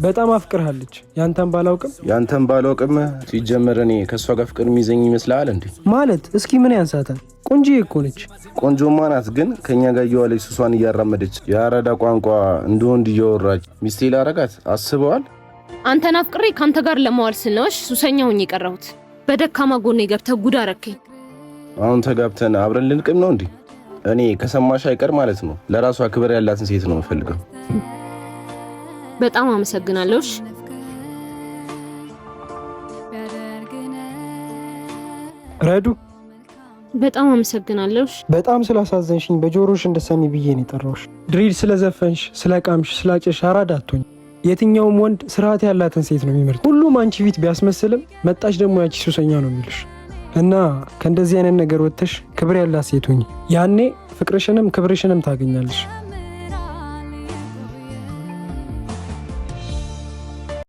በጣም አፍቅርሃለች። ያንተን ባላውቅም ሲጀመር እኔ ከሷ ጋር ፍቅር የሚይዘኝ ይመስልሃል እንዴ? ማለት እስኪ ምን ያንሳታል? ቆንጆ እኮ ነች። ቆንጆማ ናት፣ ግን ከኛ ጋር እየዋለች ሱሷን እያራመደች የአራዳ ቋንቋ እንደ ወንድ እያወራች ሚስቴ ላረጋት አስበዋል? አንተን አፍቅሬ ካንተ ጋር ለመዋል ስል ነው ሱሰኛ ሆኜ የቀረሁት። በደካማ ጎኔ ገብተህ ጉድ አረከኝ። አሁን ተጋብተን አብረን ልንቅም ነው እንዴ? እኔ ከሰማሽ አይቀር ማለት ነው ለራሷ ክብር ያላትን ሴት ነው የምፈልገው። በጣም አመሰግናለሁ። ረዱ በጣም አመሰግናለሁ። በጣም ስላሳዘንሽኝ በጆሮሽ እንደሰሚ ብዬ ነው የጠራሁሽ። ድሪል ስለዘፈንሽ፣ ስለቃምሽ፣ ስላጨሽ አራዳ አትሆኝ። የትኛውም ወንድ ስርዓት ያላትን ሴት ነው የሚመርጥ። ሁሉም አንቺ ፊት ቢያስመስልም መጣሽ ደግሞ ያቺ ሱሰኛ ነው የሚልሽ። እና ከእንደዚህ አይነት ነገር ወጥተሽ ክብር ያላት ሴት ሁኚ። ያኔ ፍቅርሽንም ክብርሽንም ታገኛለሽ።